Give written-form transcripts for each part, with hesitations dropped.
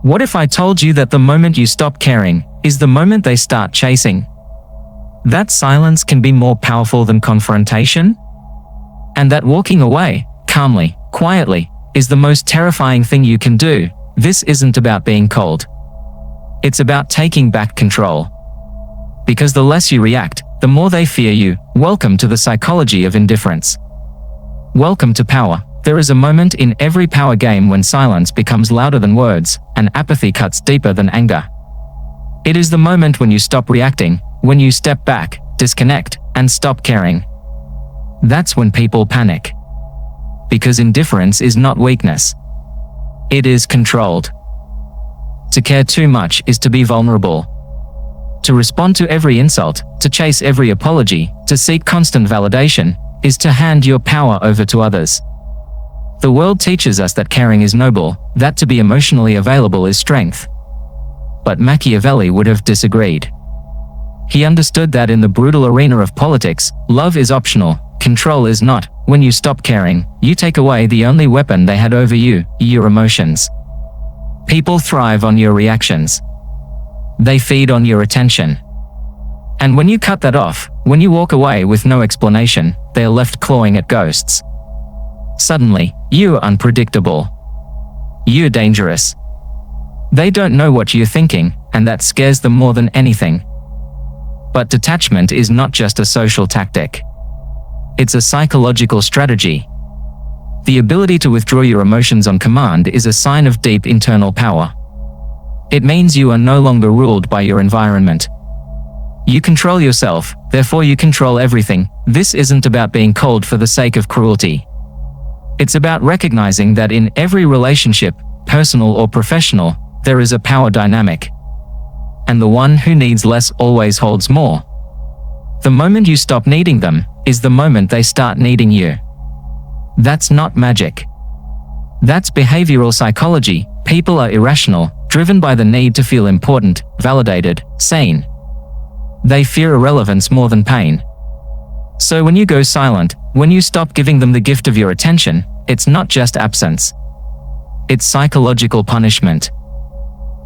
What if I told you that the moment you stop caring is the moment they start chasing? That silence can be more powerful than confrontation? And that walking away, calmly, quietly, is the most terrifying thing you can do. This isn't about being cold. It's about taking back control. Because the less you react, the more they fear you. Welcome to the psychology of indifference. Welcome to power. There is a moment in every power game when silence becomes louder than words, and apathy cuts deeper than anger. It is the moment when you stop reacting, when you step back, disconnect, and stop caring. That's when people panic. Because indifference is not weakness. It is controlled. To care too much is to be vulnerable. To respond to every insult, to chase every apology, to seek constant validation, is to hand your power over to others. The world teaches us that caring is noble, that to be emotionally available is strength. But Machiavelli would have disagreed. He understood that in the brutal arena of politics, love is optional, control is not. When you stop caring, you take away the only weapon they had over you, your emotions. People thrive on your reactions. They feed on your attention. And when you cut that off, when you walk away with no explanation, they are left clawing at ghosts. Suddenly, you are unpredictable. You're dangerous. They don't know what you're thinking, and that scares them more than anything. But detachment is not just a social tactic. It's a psychological strategy. The ability to withdraw your emotions on command is a sign of deep internal power. It means you are no longer ruled by your environment. You control yourself, therefore you control everything. This isn't about being cold for the sake of cruelty. It's about recognizing that in every relationship, personal or professional, there is a power dynamic. And the one who needs less always holds more. The moment you stop needing them is the moment they start needing you. That's not magic. That's behavioral psychology. People are irrational, driven by the need to feel important, validated, sane. They fear irrelevance more than pain. So when you go silent, when you stop giving them the gift of your attention, it's not just absence. It's psychological punishment.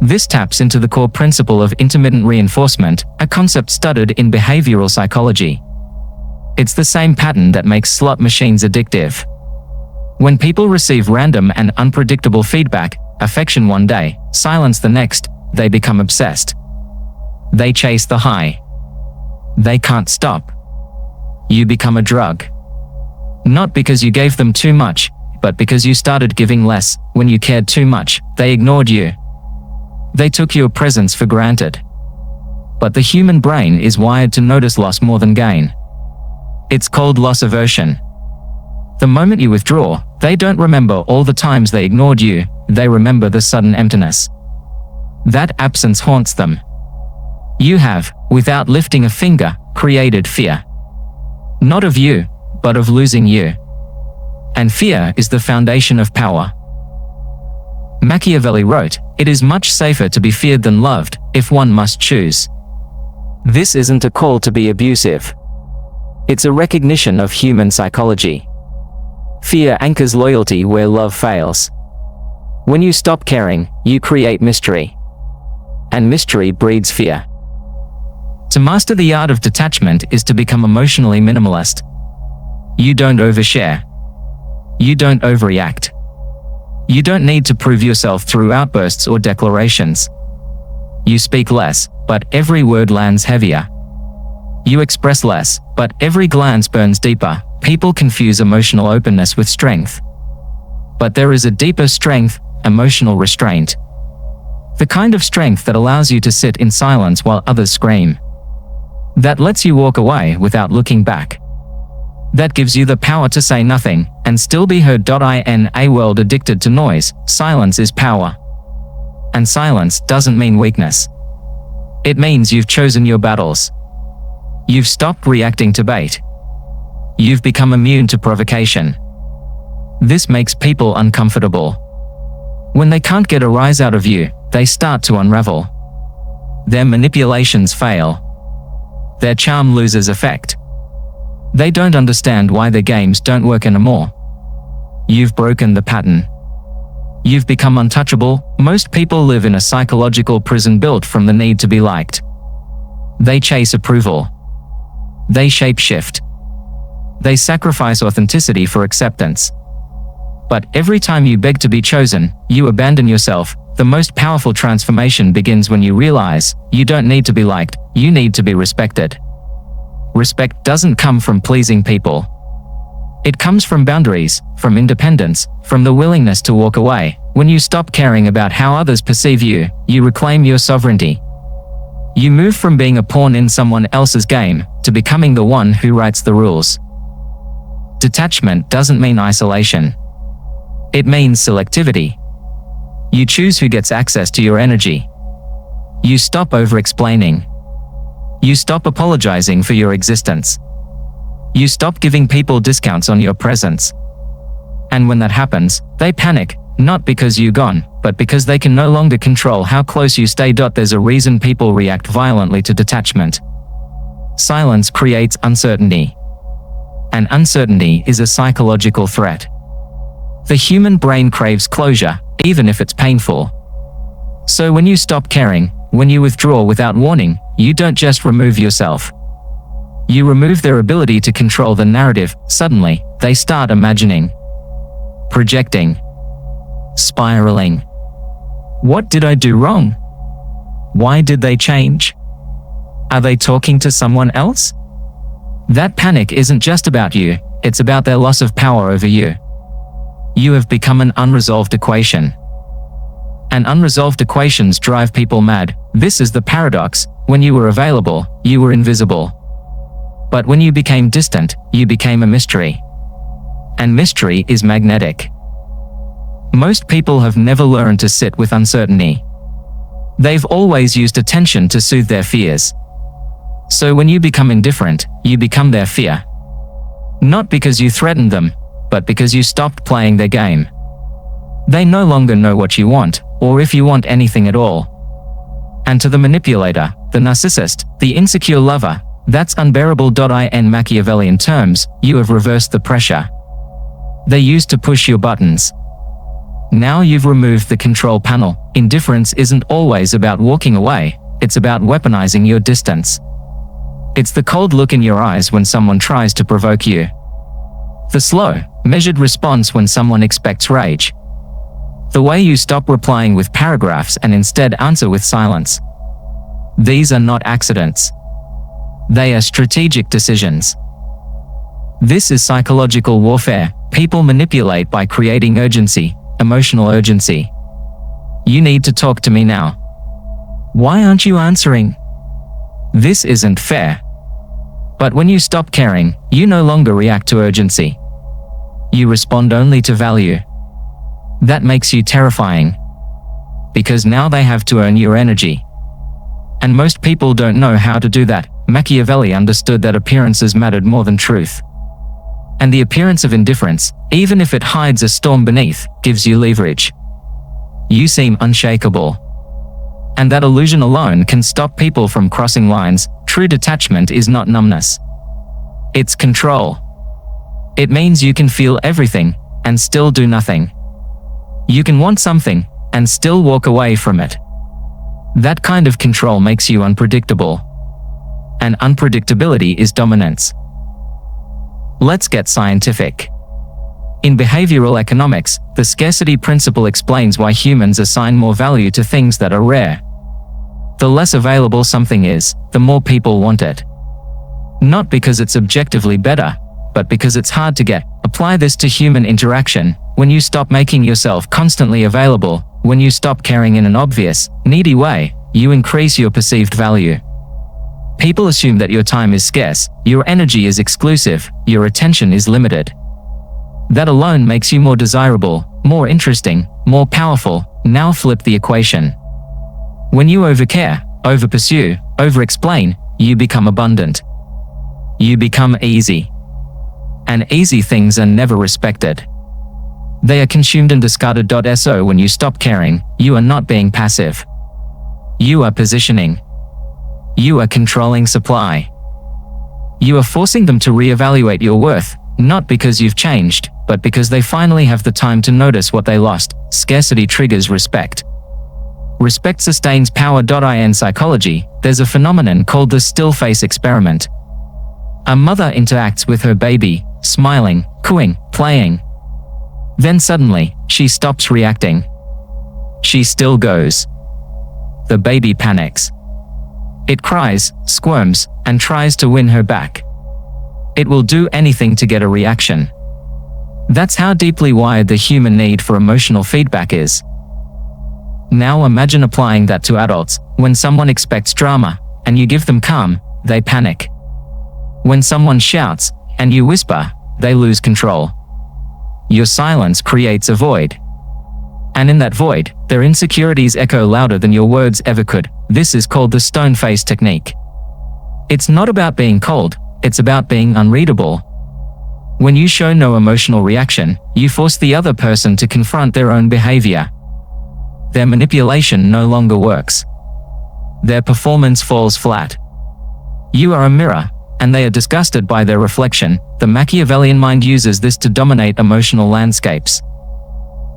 This taps into the core principle of intermittent reinforcement, a concept studied in behavioral psychology. It's the same pattern that makes slot machines addictive. When people receive random and unpredictable feedback, affection one day, silence the next, they become obsessed. They chase the high. They can't stop. You become a drug. Not because you gave them too much, but because you started giving less. When you cared too much, they ignored you. They took your presence for granted. But the human brain is wired to notice loss more than gain. It's called loss aversion. The moment you withdraw, they don't remember all the times they ignored you, they remember the sudden emptiness. That absence haunts them. You have, without lifting a finger, created fear. Not of you, but of losing you. And fear is the foundation of power. Machiavelli wrote, "It is much safer to be feared than loved, if one must choose." This isn't a call to be abusive. It's a recognition of human psychology. Fear anchors loyalty where love fails. When you stop caring, you create mystery. And mystery breeds fear. To master the art of detachment is to become emotionally minimalist. You don't overshare. You don't overreact. You don't need to prove yourself through outbursts or declarations. You speak less, but every word lands heavier. You express less, but every glance burns deeper. People confuse emotional openness with strength. But there is a deeper strength, emotional restraint. The kind of strength that allows you to sit in silence while others scream. That lets you walk away without looking back. That gives you the power to say nothing and still be heard. In a world addicted to noise, silence is power. And silence doesn't mean weakness. It means you've chosen your battles. You've stopped reacting to bait. You've become immune to provocation. This makes people uncomfortable. When they can't get a rise out of you, they start to unravel. Their manipulations fail. Their charm loses effect. They don't understand why their games don't work anymore. You've broken the pattern. You've become untouchable. Most people live in a psychological prison built from the need to be liked. They chase approval. They shapeshift. They sacrifice authenticity for acceptance. But every time you beg to be chosen, you abandon yourself. The most powerful transformation begins when you realize you don't need to be liked, you need to be respected. Respect doesn't come from pleasing people. It comes from boundaries, from independence, from the willingness to walk away. When you stop caring about how others perceive you, you reclaim your sovereignty. You move from being a pawn in someone else's game to becoming the one who writes the rules. Detachment doesn't mean isolation. It means selectivity. You choose who gets access to your energy. You stop over-explaining. You stop apologizing for your existence. You stop giving people discounts on your presence. And when that happens, they panic, not because you're gone, but because they can no longer control how close you stay. There's a reason people react violently to detachment. Silence creates uncertainty. And uncertainty is a psychological threat. The human brain craves closure, even if it's painful. So when you stop caring, when you withdraw without warning, you don't just remove yourself. You remove their ability to control the narrative. Suddenly, they start imagining, projecting, spiraling. What did I do wrong? Why did they change? Are they talking to someone else? That panic isn't just about you, it's about their loss of power over you. You have become an unresolved equation. And unresolved equations drive people mad. This is the paradox. When you were available, you were invisible. But when you became distant, you became a mystery. And mystery is magnetic. Most people have never learned to sit with uncertainty. They've always used attention to soothe their fears. So when you become indifferent, you become their fear. Not because you threatened them, but because you stopped playing their game. They no longer know what you want, or if you want anything at all. And to the manipulator, the narcissist, the insecure lover, that's unbearable. In Machiavellian terms, you have reversed the pressure. They used to push your buttons. Now you've removed the control panel. Indifference isn't always about walking away, it's about weaponizing your distance. It's the cold look in your eyes when someone tries to provoke you. The slow, measured response when someone expects rage. The way you stop replying with paragraphs and instead answer with silence. These are not accidents. They are strategic decisions. This is psychological warfare. People manipulate by creating urgency, emotional urgency. You need to talk to me now. Why aren't you answering? This isn't fair. But when you stop caring, you no longer react to urgency. You respond only to value. That makes you terrifying. Because now they have to earn your energy. And most people don't know how to do that. Machiavelli understood that appearances mattered more than truth. And the appearance of indifference, even if it hides a storm beneath, gives you leverage. You seem unshakable. And that illusion alone can stop people from crossing lines. True detachment is not numbness. It's control. It means you can feel everything and still do nothing. You can want something and still walk away from it. That kind of control makes you unpredictable. And unpredictability is dominance. Let's get scientific. In behavioral economics, the scarcity principle explains why humans assign more value to things that are rare. The less available something is, the more people want it. Not because it's objectively better, but because it's hard to get. Apply this to human interaction. When you stop making yourself constantly available, when you stop caring in an obvious, needy way, you increase your perceived value. People assume that your time is scarce, your energy is exclusive, your attention is limited. That alone makes you more desirable, more interesting, more powerful. Now flip the equation. When you overcare, overpursue, overexplain, you become abundant. You become easy. And easy things are never respected. They are consumed and discarded. So when you stop caring, you are not being passive. You are positioning. You are controlling supply. You are forcing them to reevaluate your worth, not because you've changed, but because they finally have the time to notice what they lost. Scarcity triggers respect. Respect sustains power. In psychology, there's a phenomenon called the still face experiment. A mother interacts with her baby, smiling, cooing, playing. Then suddenly, she stops reacting. She still goes. The baby panics. It cries, squirms, and tries to win her back. It will do anything to get a reaction. That's how deeply wired the human need for emotional feedback is. Now imagine applying that to adults. When someone expects drama, and you give them calm, they panic. When someone shouts, and you whisper, they lose control. Your silence creates a void. And in that void, their insecurities echo louder than your words ever could. This is called the stone face technique. It's not about being cold, it's about being unreadable. When you show no emotional reaction, you force the other person to confront their own behavior. Their manipulation no longer works. Their performance falls flat. You are a mirror, and they are disgusted by their reflection. The Machiavellian mind uses this to dominate emotional landscapes.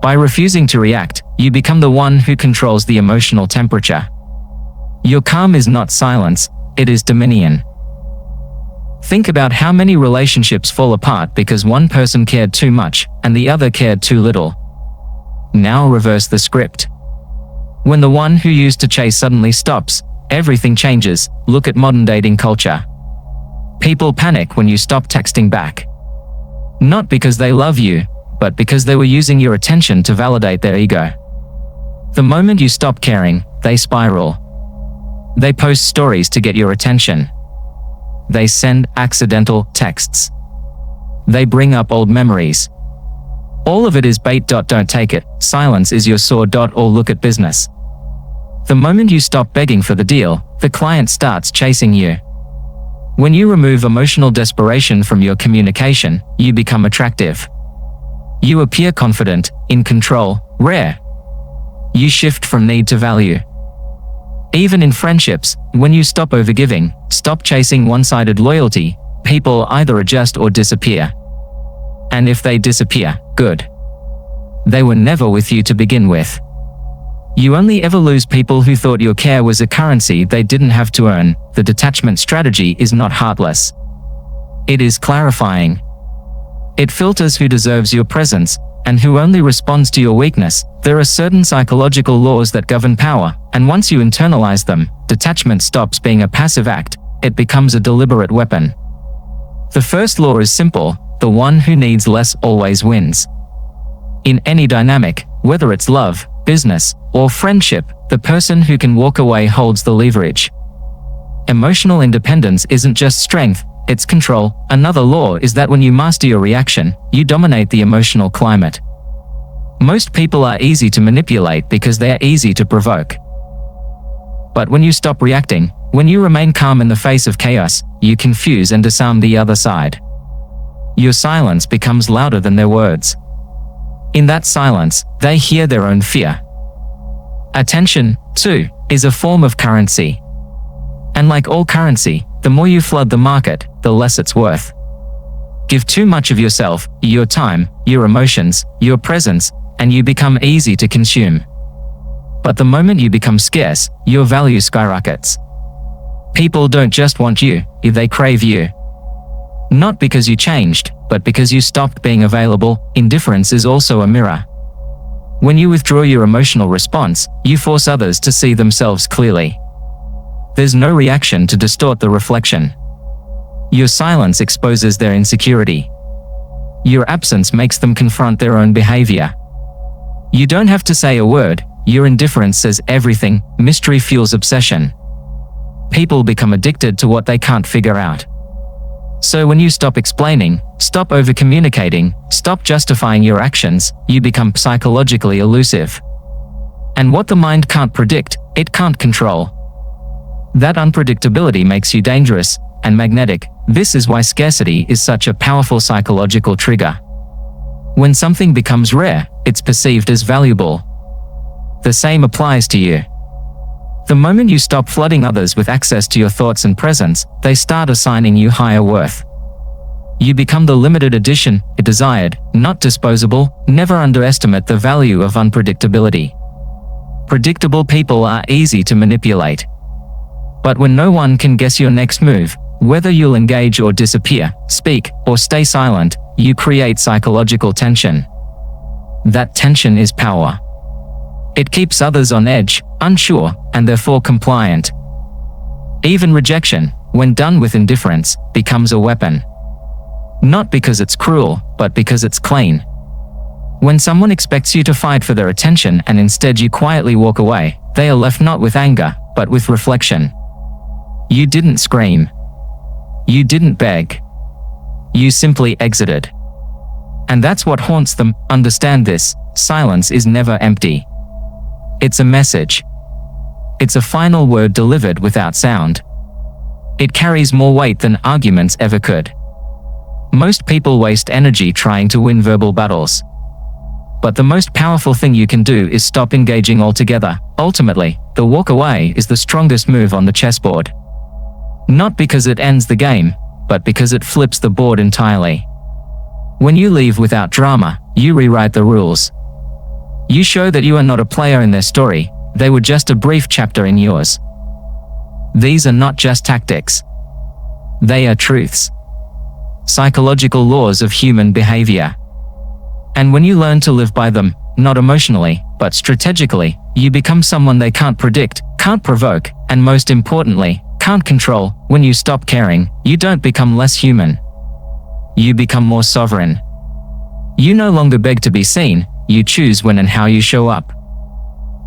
By refusing to react, you become the one who controls the emotional temperature. Your calm is not silence, it is dominion. Think about how many relationships fall apart because one person cared too much and the other cared too little. Now reverse the script. When the one who used to chase suddenly stops, everything changes. Look at modern dating culture. People panic when you stop texting back. Not because they love you, but because they were using your attention to validate their ego. The moment you stop caring, they spiral. They post stories to get your attention. They send accidental texts. They bring up old memories. All of it is bait. Don't take it. Silence is your sword. Or look at business. The moment you stop begging for the deal, the client starts chasing you. When you remove emotional desperation from your communication, you become attractive. You appear confident, in control, rare. You shift from need to value. Even in friendships, when you stop overgiving, stop chasing one-sided loyalty, people either adjust or disappear. And if they disappear, good. They were never with you to begin with. You only ever lose people who thought your care was a currency they didn't have to earn. The detachment strategy is not heartless. It is clarifying. It filters who deserves your presence and who only responds to your weakness. There are certain psychological laws that govern power, and once you internalize them, detachment stops being a passive act, it becomes a deliberate weapon. The first law is simple: the one who needs less always wins. In any dynamic, whether it's love, business, or friendship, the person who can walk away holds the leverage. Emotional independence isn't just strength, it's control. Another law is that when you master your reaction, you dominate the emotional climate. Most people are easy to manipulate because they are easy to provoke. But when you stop reacting, when you remain calm in the face of chaos, you confuse and disarm the other side. Your silence becomes louder than their words. In that silence, they hear their own fear. Attention, too, is a form of currency. And like all currency, the more you flood the market, the less it's worth. Give too much of yourself, your time, your emotions, your presence, and you become easy to consume. But the moment you become scarce, your value skyrockets. People don't just want you, they crave you. Not because you changed, but because you stopped being available. Indifference is also a mirror. When you withdraw your emotional response, you force others to see themselves clearly. There's no reaction to distort the reflection. Your silence exposes their insecurity. Your absence makes them confront their own behavior. You don't have to say a word, your indifference says everything. Mystery fuels obsession. People become addicted to what they can't figure out. So when you stop explaining, stop over-communicating, stop justifying your actions, you become psychologically elusive. And what the mind can't predict, it can't control. That unpredictability makes you dangerous and magnetic. This is why scarcity is such a powerful psychological trigger. When something becomes rare, it's perceived as valuable. The same applies to you. The moment you stop flooding others with access to your thoughts and presence, they start assigning you higher worth. You become the limited edition it desired, not disposable. Never underestimate the value of unpredictability. Predictable people are easy to manipulate. But when no one can guess your next move, whether you'll engage or disappear, speak or stay silent, you create psychological tension. That tension is power. It keeps others on edge, unsure, and therefore compliant. Even rejection, when done with indifference, becomes a weapon. Not because it's cruel, but because it's clean. When someone expects you to fight for their attention and instead you quietly walk away, they are left not with anger, but with reflection. You didn't scream. You didn't beg. You simply exited. And that's what haunts them. Understand this: silence is never empty. It's a message. It's a final word delivered without sound. It carries more weight than arguments ever could. Most people waste energy trying to win verbal battles. But the most powerful thing you can do is stop engaging altogether. Ultimately, the walk away is the strongest move on the chessboard. Not because it ends the game, but because it flips the board entirely. When you leave without drama, you rewrite the rules. You show that you are not a player in their story, they were just a brief chapter in yours. These are not just tactics. They are truths. Psychological laws of human behavior. And when you learn to live by them, not emotionally, but strategically, you become someone they can't predict, can't provoke, and most importantly, can't control. When you stop caring, you don't become less human. You become more sovereign. You no longer beg to be seen, you choose when and how you show up.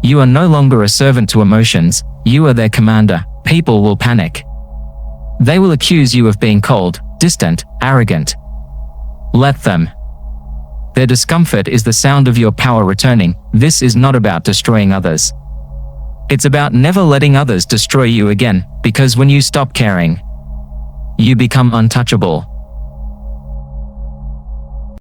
You are no longer a servant to emotions, you are their commander. People will panic. They will accuse you of being cold, distant, arrogant. Let them. Their discomfort is the sound of your power returning. This is not about destroying others. It's about never letting others destroy you again, because when you stop caring, you become untouchable.